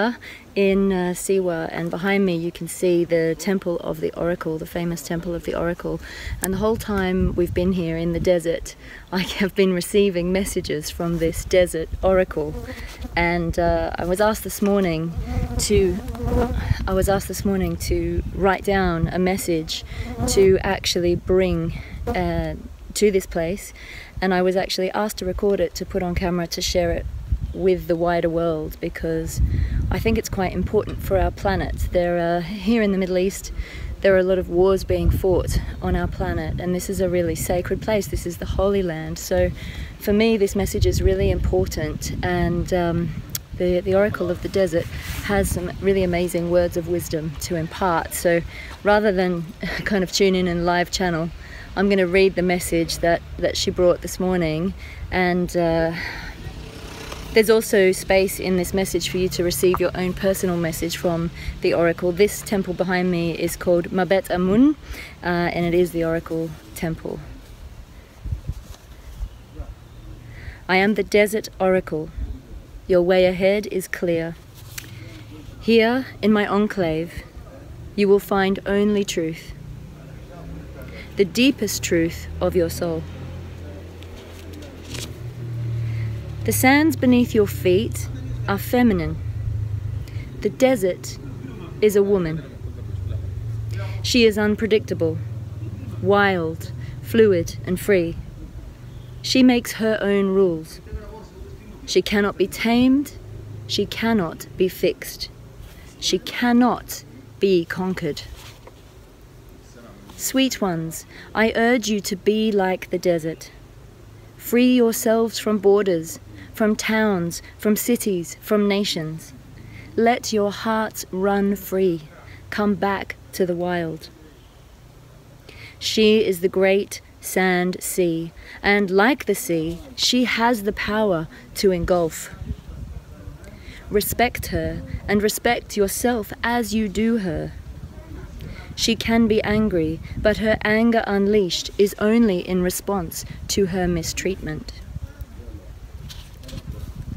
here in Siwa, and behind me you can see the temple of the oracle, the famous temple of the oracle. And the whole time we've been here in the desert, I have been receiving messages from this desert oracle. And I was asked this morning to write down a message to actually bring to this place, and I was actually asked to record it, to put on camera, to share it with the wider world, because I think it's quite important for our planet. Here in the Middle East, there are a lot of wars being fought on our planet, and this is a really sacred place. This is the Holy Land. So for me, this message is really important, and the Oracle of the Desert has some really amazing words of wisdom to impart. So rather than kind of tune in and live channel, I'm going to read the message that she brought this morning, and there's also space in this message for you to receive your own personal message from the Oracle. This temple behind me is called Mabet Amun, and it is the Oracle temple. I am the Desert Oracle. Your way ahead is clear. Here, in my enclave, you will find only truth. The deepest truth of your soul. The sands beneath your feet are feminine. The desert is a woman. She is unpredictable, wild, fluid, and free. She makes her own rules. She cannot be tamed. She cannot be fixed. She cannot be conquered. Sweet ones, I urge you to be like the desert. Free yourselves from borders, from towns, from cities, from nations. Let your hearts run free. Come back to the wild. She is the great sand sea, and like the sea, she has the power to engulf. Respect her, and respect yourself as you do her. She can be angry, but her anger unleashed is only in response to her mistreatment.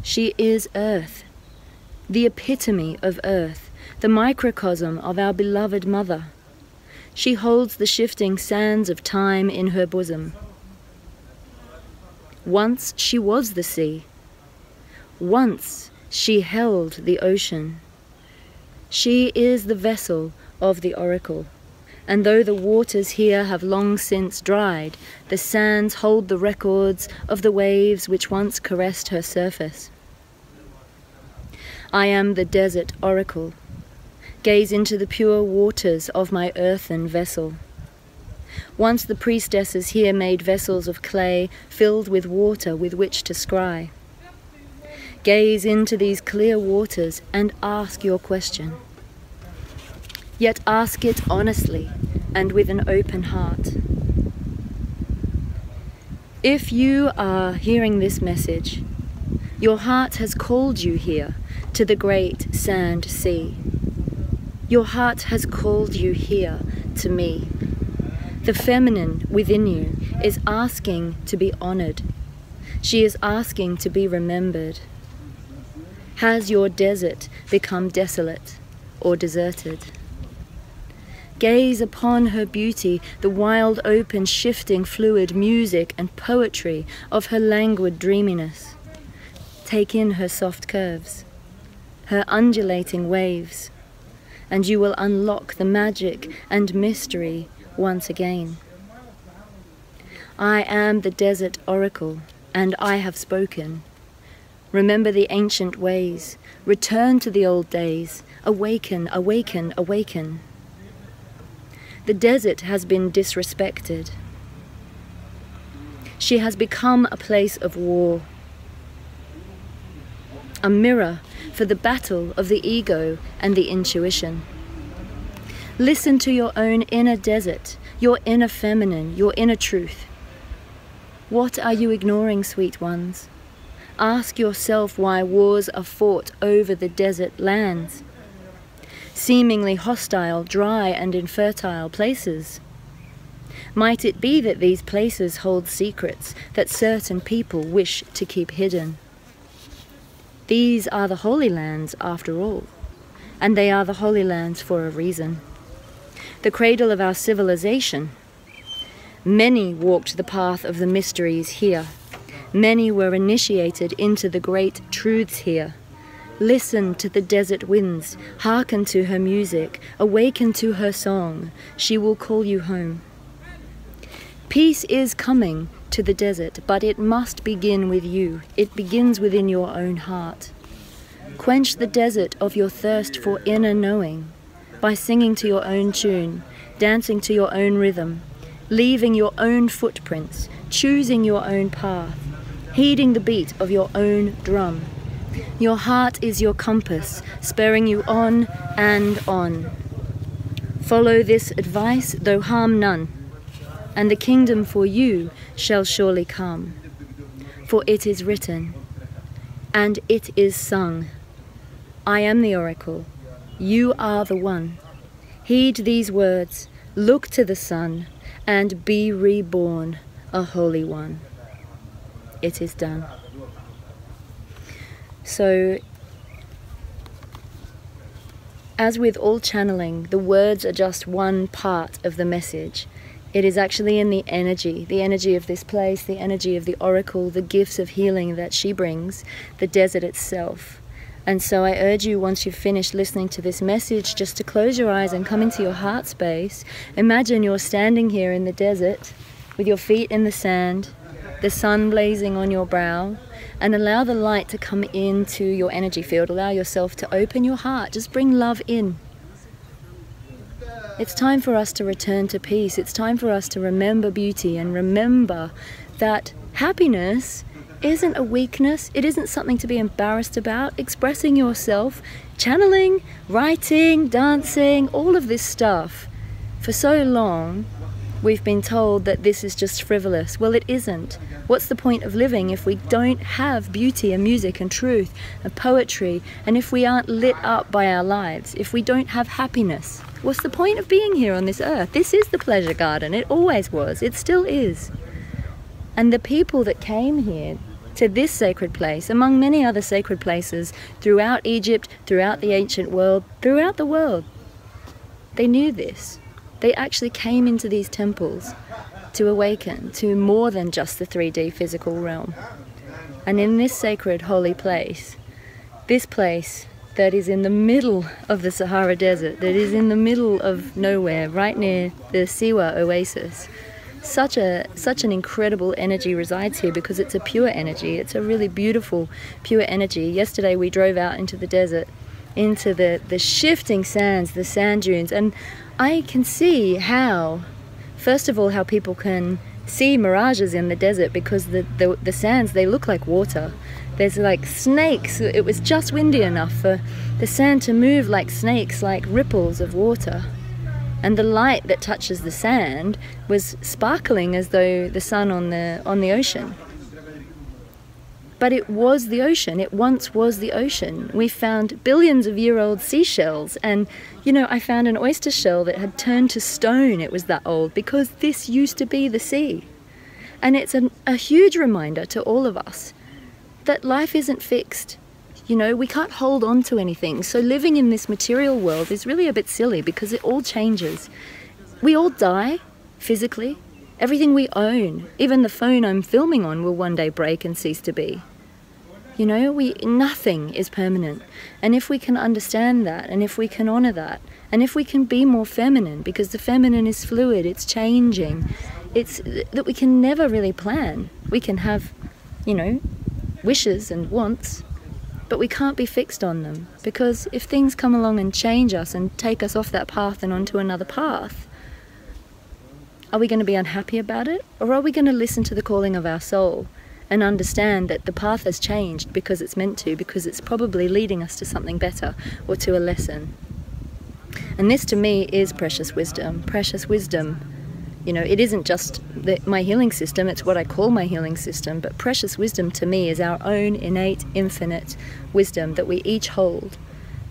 She is Earth, the epitome of Earth, the microcosm of our beloved Mother. She holds the shifting sands of time in her bosom. Once she was the sea. Once she held the ocean. She is the vessel of the oracle, and though the waters here have long since dried, the sands hold the records of the waves which once caressed her surface. I am the desert oracle. Gaze into the pure waters of my earthen vessel. Once the priestesses here made vessels of clay filled with water with which to scry. Gaze into these clear waters and ask your question. Yet ask it honestly and with an open heart. If you are hearing this message, your heart has called you here to the great sand sea. Your heart has called you here to me. The feminine within you is asking to be honored. She is asking to be remembered. Has your desert become desolate or deserted? Gaze upon her beauty, the wild, open, shifting, fluid music and poetry of her languid dreaminess. Take in her soft curves, her undulating waves, and you will unlock the magic and mystery once again. I am the desert oracle, and I have spoken. Remember the ancient ways. Return to the old days. Awaken, awaken, awaken. The desert has been disrespected. She has become a place of war, a mirror for the battle of the ego and the intuition. Listen to your own inner desert, your inner feminine, your inner truth. What are you ignoring, sweet ones? Ask yourself why wars are fought over the desert lands. Seemingly hostile, dry and infertile places. Might it be that these places hold secrets that certain people wish to keep hidden? These are the Holy Lands after all, and they are the Holy Lands for a reason. The cradle of our civilization. Many walked the path of the mysteries here. Many were initiated into the great truths here. Listen to the desert winds, hearken to her music, awaken to her song. She will call you home. Peace is coming to the desert, but it must begin with you. It begins within your own heart. Quench the desert of your thirst for inner knowing by singing to your own tune, dancing to your own rhythm, leaving your own footprints, choosing your own path, heeding the beat of your own drum. Your heart is your compass, spurring you on and on. Follow this advice, though harm none, and the kingdom for you shall surely come. For it is written, and it is sung, I am the oracle, you are the one. Heed these words, look to the sun, and be reborn, a holy one. It is done. So, as with all channeling, the words are just one part of the message. It is actually in the energy of this place, the energy of the oracle, the gifts of healing that she brings, the desert itself. And so I urge you, once you've finished listening to this message, just to close your eyes and come into your heart space. Imagine you're standing here in the desert with your feet in the sand, the sun blazing on your brow, and allow the light to come into your energy field. Allow yourself to open your heart. Just bring love in. It's time for us to return to peace. It's time for us to remember beauty and remember that happiness isn't a weakness. It isn't something to be embarrassed about. Expressing yourself, channeling, writing, dancing, all of this stuff. For so long, we've been told that this is just frivolous. Well, it isn't. What's the point of living if we don't have beauty and music and truth and poetry, and if we aren't lit up by our lives, if we don't have happiness? What's the point of being here on this earth? This is the pleasure garden. It always was. It still is. And the people that came here to this sacred place, among many other sacred places throughout Egypt, throughout the ancient world, throughout the world, they knew this. They actually came into these temples to awaken to more than just the 3D physical realm. And in this sacred holy place, this place that is in the middle of the Sahara Desert, that is in the middle of nowhere, right near the Siwa oasis, such an incredible energy resides here because it's a pure energy. It's a really beautiful, pure energy. Yesterday we drove out into the desert, into the shifting sands, the sand dunes, and I can see how, first of all, how people can see mirages in the desert because the sands, they look like water. There's like snakes. It was just windy enough for the sand to move like snakes, like ripples of water. And the light that touches the sand was sparkling as though the sun on the ocean. But it was the ocean. It once was the ocean. We found billions-of-year-old seashells, and I found an oyster shell that had turned to stone. It was that old because this used to be the sea. And it's a huge reminder to all of us that life isn't fixed. We can't hold on to anything. So living in this material world is really a bit silly because it all changes. We all die physically. Everything we own, even the phone I'm filming on, will one day break and cease to be. Nothing is permanent. And if we can understand that, and if we can honor that, and if we can be more feminine, because the feminine is fluid, it's changing, it's that we can never really plan. We can have, wishes and wants, but we can't be fixed on them, because if things come along and change us and take us off that path and onto another path, are we going to be unhappy about it? Or are we going to listen to the calling of our soul and understand that the path has changed because it's meant to, because it's probably leading us to something better or to a lesson? And this to me is precious wisdom. Precious wisdom. It isn't just my healing system, it's what I call my healing system, but precious wisdom to me is our own innate, infinite wisdom that we each hold.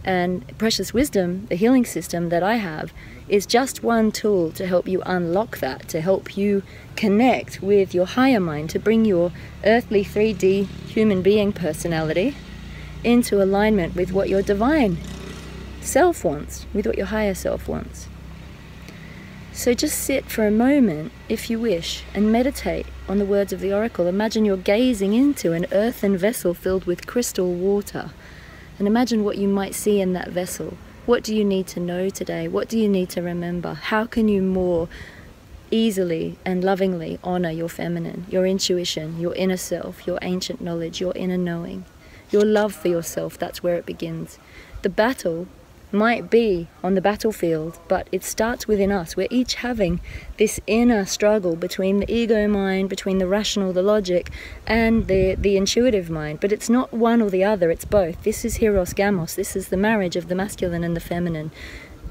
And precious wisdom, the healing system that I have, is just one tool to help you unlock that, to help you connect with your higher mind, to bring your earthly 3D human being personality into alignment with what your divine self wants, with what your higher self wants. So just sit for a moment, if you wish, and meditate on the words of the oracle. Imagine you're gazing into an earthen vessel filled with crystal water, and imagine what you might see in that vessel. What do you need to know today? What do you need to remember? How can you more easily and lovingly honor your feminine, your intuition, your inner self, your ancient knowledge, your inner knowing, your love for yourself? That's where it begins. The battle might be on the battlefield, but it starts within us. We're each having this inner struggle between the ego mind, between the rational, the logic, and the intuitive mind. But it's not one or the other, it's both. This is Hieros Gamos. This is the marriage of the masculine and the feminine.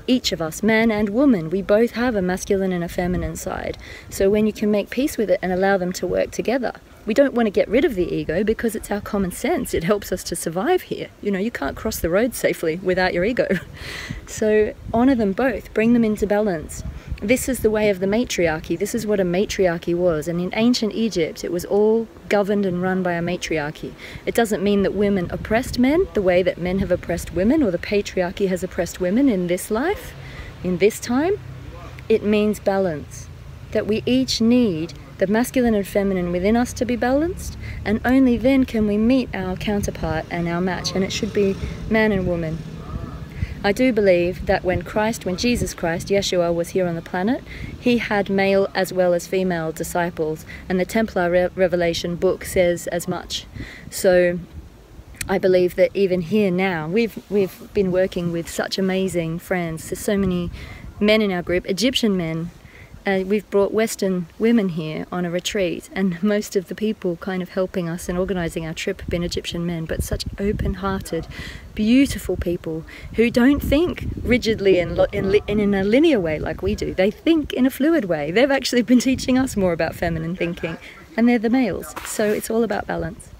Each of us, man and woman, we both have a masculine and a feminine side. So when you can make peace with it and allow them to work together, we don't want to get rid of the ego because it's our common sense. It helps us to survive here. You know, you can't cross the road safely without your ego. So honor them both, bring them into balance. This is the way of the matriarchy. This is what a matriarchy was. And in ancient Egypt, it was all governed and run by a matriarchy. It doesn't mean that women oppressed men the way that men have oppressed women, or the patriarchy has oppressed women in this life, in this time. It means balance, that we each need the masculine and feminine within us to be balanced, and only then can we meet our counterpart and our match, and it should be man and woman. I do believe that when Jesus Christ, Yeshua, was here on the planet, he had male as well as female disciples, and the Templar Revelation book says as much. So I believe that even here now, we've been working with such amazing friends. There's so many men in our group, Egyptian men. We've brought Western women here on a retreat, and most of the people kind of helping us and organising our trip have been Egyptian men, but such open-hearted, beautiful people who don't think rigidly and in a linear way like we do. They think in a fluid way. They've actually been teaching us more about feminine thinking, and they're the males, so it's all about balance.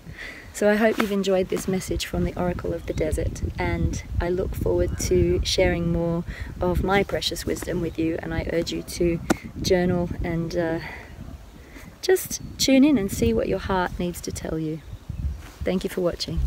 So I hope you've enjoyed this message from the Oracle of the Desert, and I look forward to sharing more of my precious wisdom with you, and I urge you to journal and just tune in and see what your heart needs to tell you. Thank you for watching.